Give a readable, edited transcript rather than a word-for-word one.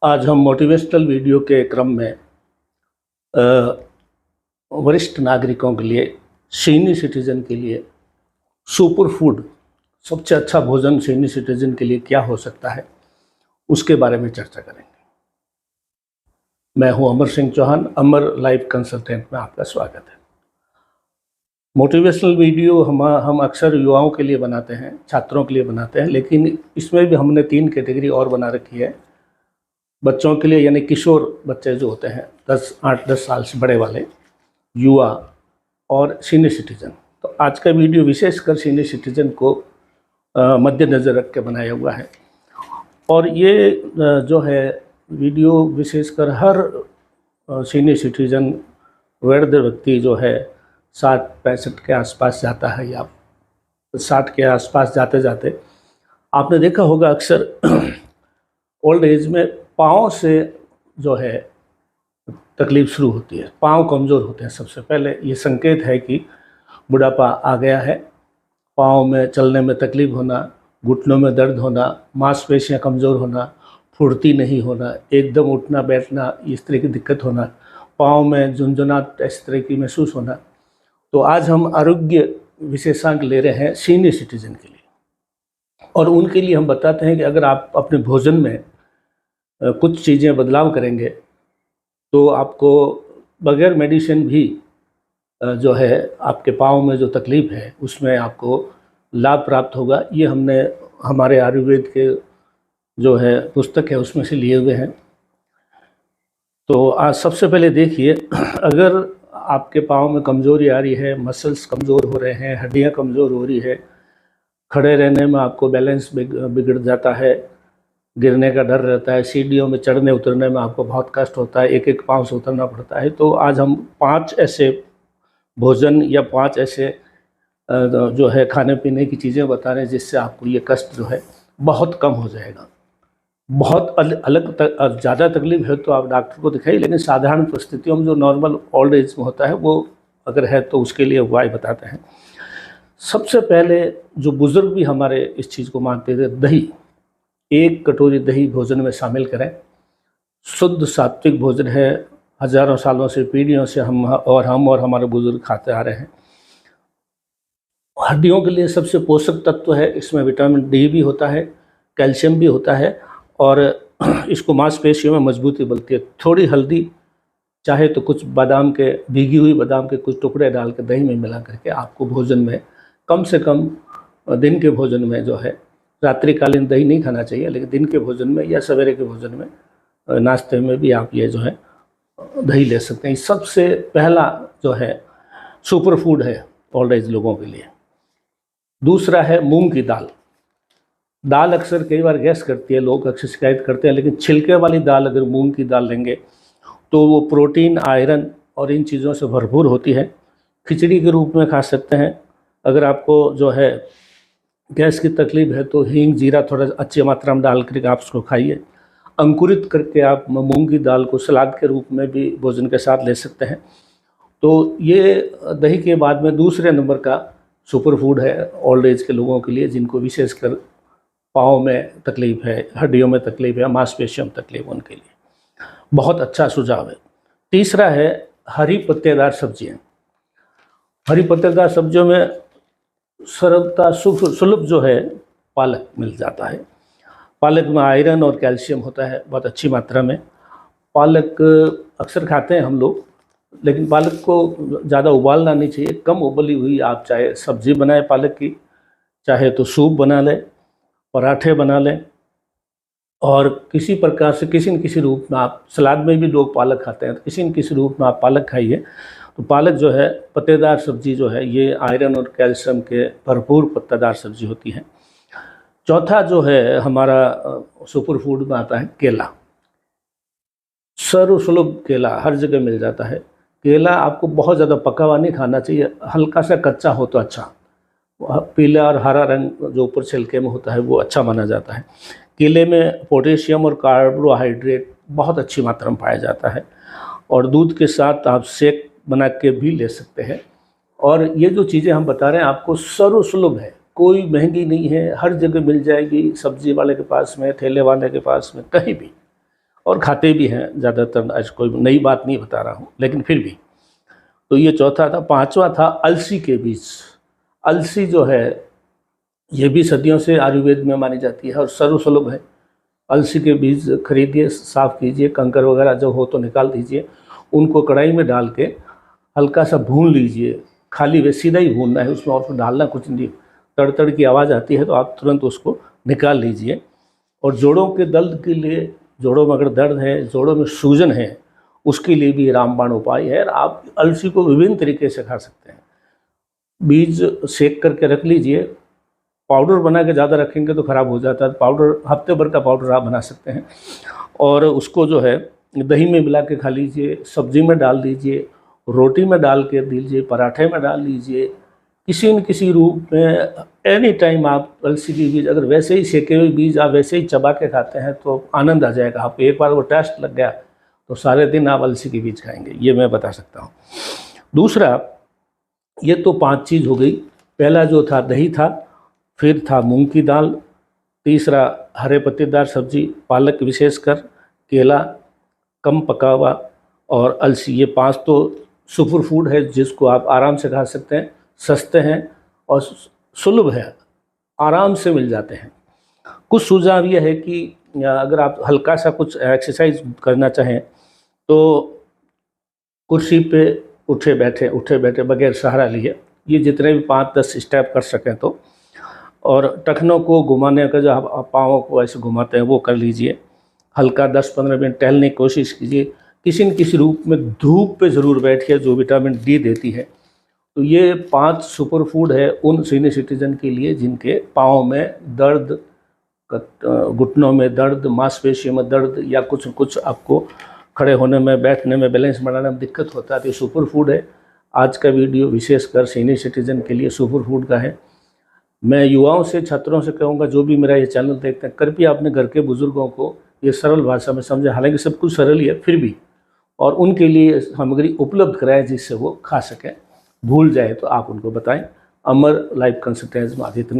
आज हम motivational video के क्रम में अ, वरिष्ठ नागरिकों के लिए, सीनियर सिटीजन के लिए सुपर फूड, सबसे अच्छा भोजन सीनियर सिटीजन के लिए क्या हो सकता है, उसके बारे में चर्चा करेंगे। मैं हूं अमर सिंह चौहान, अमर लाइफ कंसल्टेंट में आपका स्वागत है। मोटिवेशनल वीडियो हम अक्सर युवाओं के लिए बनाते हैं, छात्रों के लिए बनाते हैं, लेकिन इसमें भी हमने 3 कैटेगरी और बना रखी है। बच्चों के लिए यानी किशोर बच्चे जो होते हैं 8-10 साल से बड़े वाले, युवा और सीनियर सिटीजन। तो आज का वीडियो विशेषकर सीनियर सिटीजन को मद्देनज़र रख के बनाया हुआ है। और ये जो है वीडियो विशेषकर हर सीनियर सिटीजन वृद्ध व्यक्ति जो है 60-65 के आसपास जाता है, या 60 के आसपास जाते जाते आपने देखा होगा अक्सर ओल्ड एज में पाँव से जो है तकलीफ़ शुरू होती है, पाँव कमज़ोर होते हैं। सबसे पहले ये संकेत है कि बुढ़ापा आ गया है। पाँव में चलने में तकलीफ़ होना, घुटनों में दर्द होना, मांसपेशियां कमज़ोर होना, फुर्ती नहीं होना, एकदम उठना बैठना इस तरह की दिक्कत होना, पाँव में झुनझुनाहट इस तरह की महसूस होना। तो आज हम आरोग्य विशेषज्ञ ले रहे हैं सीनियर सिटीजन के लिए, और उनके लिए हम बताते हैं कि अगर आप अपने भोजन में कुछ चीज़ें बदलाव करेंगे तो आपको बगैर मेडिसिन भी जो है आपके पाँव में जो तकलीफ़ है उसमें आपको लाभ प्राप्त होगा। ये हमने हमारे आयुर्वेद के जो है पुस्तक है उसमें से लिए हुए हैं। तो आज सबसे पहले देखिए, अगर आपके पाँव में कमज़ोरी आ रही है, मसल्स कमज़ोर हो रहे हैं, हड्डियाँ कमज़ोर हो रही है, खड़े रहने में आपको बैलेंस बिगड़ जाता है, गिरने का डर रहता है, सीढ़ियों में चढ़ने उतरने में आपको बहुत कष्ट होता है, एक पाँव से उतरना पड़ता है, तो आज हम 5 ऐसे भोजन या 5 ऐसे जो है खाने पीने की चीज़ें बता रहे हैं जिससे आपको ये कष्ट जो है बहुत कम हो जाएगा। बहुत ज़्यादा तकलीफ है तो आप डॉक्टर को दिखाइए, लेकिन साधारण परिस्थितियों में जो नॉर्मल ओल्ड एज में होता है वो अगर है तो उसके लिए उपाय बताते हैं। सबसे पहले जो बुज़ुर्ग भी हमारे इस चीज़ को मानते थे, दही, 1 कटोरी दही भोजन में शामिल करें। शुद्ध सात्विक भोजन है, हज़ारों सालों से, पीढ़ियों से हम और हमारे बुजुर्ग खाते आ रहे हैं। हड्डियों के लिए सबसे पोषक तत्व है, इसमें विटामिन डी भी होता है, कैल्शियम भी होता है, और इसको मांसपेशियों में मजबूती मिलती है। थोड़ी हल्दी, चाहे तो कुछ बादाम के, भीगी हुई बादाम के कुछ टुकड़े डाल के दही में मिला करके आपको भोजन में कम से कम दिन के भोजन में जो है, रात्रिकालीन दही नहीं खाना चाहिए, लेकिन दिन के भोजन में या सवेरे के भोजन में, नाश्ते में भी आप ये जो है दही ले सकते हैं। सबसे पहला जो है सुपर फूड है ओल्ड एज लोगों के लिए। दूसरा है मूंग की दाल। दाल अक्सर कई बार गैस करती है, लोग अक्सर शिकायत करते हैं, लेकिन छिलके वाली दाल, अगर मूंग की दाल लेंगे तो वो प्रोटीन, आयरन और इन चीज़ों से भरपूर होती है। खिचड़ी के रूप में खा सकते हैं। अगर आपको जो है गैस की तकलीफ है तो हींग, जीरा थोड़ा अच्छी मात्रा में डाल करके आप उसको खाइए। अंकुरित करके आप मूंग की दाल को सलाद के रूप में भी भोजन के साथ ले सकते हैं। तो ये दही के बाद में दूसरे नंबर का सुपर फूड है ओल्ड एज के लोगों के लिए, जिनको विशेषकर पाँव में तकलीफ़ है, हड्डियों में तकलीफ़ है, मांसपेशियों में तकलीफ, उनके लिए बहुत अच्छा सुझाव है। तीसरा है हरी पत्तेदार सब्जियाँ। हरी पत्तेदार सब्जियों में सरलता सुलभ जो है पालक मिल जाता है। पालक में आयरन और कैल्शियम होता है बहुत अच्छी मात्रा में। पालक अक्सर खाते हैं हम लोग, लेकिन पालक को ज़्यादा उबालना नहीं चाहिए। कम उबली हुई आप चाहे सब्ज़ी बनाएं पालक की, चाहे तो सूप बना लें, पराठे बना लें, और किसी प्रकार से किसी न किसी रूप में आप, सलाद में भी लोग पालक खाते हैं, तो किसी न किसी रूप में आप पालक खाइए। तो पालक जो है पत्तेदार सब्जी जो है, ये आयरन और कैल्शियम के भरपूर पत्तेदार सब्जी होती है। चौथा जो है हमारा सुपर फूड में आता है केला। सर्वसुलभ केला हर जगह मिल जाता है। केला आपको बहुत ज़्यादा पका हुआ नहीं खाना चाहिए, हल्का सा कच्चा हो तो अच्छा। पीला और हरा रंग जो ऊपर छिलके में होता है वो अच्छा माना जाता है। केले में पोटेशियम और कार्बोहाइड्रेट बहुत अच्छी मात्रा में पाया जाता है, और दूध के साथ आप शेक बना के भी ले सकते हैं। और ये जो चीज़ें हम बता रहे हैं आपको सर्वसुलभ है, कोई महंगी नहीं है, हर जगह मिल जाएगी, सब्जी वाले के पास में, ठेले वाले के पास में, कहीं भी। और खाते भी हैं ज़्यादातर। आज कोई नई बात नहीं बता रहा हूँ, लेकिन फिर भी। तो ये चौथा था। पांचवा था अलसी के बीज। अलसी जो है ये भी सदियों से आयुर्वेद में मानी जाती है और सर्वसुलभ है। अलसी के बीज खरीदिए, साफ़ कीजिए, कंकर वगैरह जो हो तो निकाल दीजिए, उनको कढ़ाई में डाल के हल्का सा भून लीजिए। खाली वे सीधा ही भूनना है, उसमें और डालना कुछ नहीं। तड़तड़ की आवाज़ आती है तो आप तुरंत उसको निकाल लीजिए। और जोड़ों के दर्द के लिए, जोड़ों में अगर दर्द है, जोड़ों में सूजन है, उसके लिए भी रामबाण उपाय है। आप अलसी को विभिन्न तरीके से खा सकते हैं। बीज सेक करके रख लीजिए। पाउडर बना के ज़्यादा रखेंगे तो ख़राब हो जाता है। पाउडर हफ्ते भर का पाउडर आप बना सकते हैं और उसको जो है दही में मिला के खा लीजिए, सब्जी में डाल दीजिए, रोटी में डाल के दीजिए, पराठे में डाल लीजिए, किसी न किसी रूप में एनी टाइम आप अलसी की बीज, अगर वैसे ही सेके हुए बीज आप वैसे ही चबा के खाते हैं तो आनंद आ जाएगा आपको। एक बार वो टेस्ट लग गया तो सारे दिन आप अलसी की बीज खाएंगे, ये मैं बता सकता हूँ। दूसरा, ये तो 5 चीज़ हो गई। पहला जो था दही था, फिर था मूंग की दाल, तीसरा हरे पत्तेदार सब्जी, पालक विशेषकर, केला, कम पका हुआ और अलसी। ये 5 तो सुपर फूड है जिसको आप आराम से खा सकते हैं, सस्ते हैं और सुलभ है, आराम से मिल जाते हैं। कुछ सुझाव ये है कि अगर आप हल्का सा कुछ एक्सरसाइज करना चाहें तो कुर्सी पे उठे बैठे बगैर सहारा लिए ये जितने भी 5-10 स्टेप कर सकें तो, और टखनों को घुमाने का जो आप पाँवों को ऐसे घुमाते हैं वो कर लीजिए। हल्का 10-15 मिनट टहलने की कोशिश कीजिए। किसी न किसी रूप में धूप पे ज़रूर बैठिए जो विटामिन डी देती है। तो ये 5 सुपर फूड है उन सीनियर सिटीजन के लिए जिनके पाँव में दर्द, घुटनों में दर्द, मांसपेशियों में दर्द या कुछ आपको खड़े होने में, बैठने में, बैलेंस बनाने में दिक्कत होता है। तो ये सुपर फूड है। आज का वीडियो विशेषकर सीनियर सिटीजन के लिए सुपर फूड का है। मैं युवाओं से, छात्रों से कहूँगा जो भी मेरा ये चैनल देखते हैं, कृपया अपने घर के बुज़ुर्गों को ये सरल भाषा में समझें। हालांकि सब कुछ सरल ही है फिर भी, और उनके लिए सामग्री उपलब्ध कराएं जिससे वो खा सकें। भूल जाए तो आप उनको बताएं। अमर लाइफ कंसल्टेंसी में आज इतना।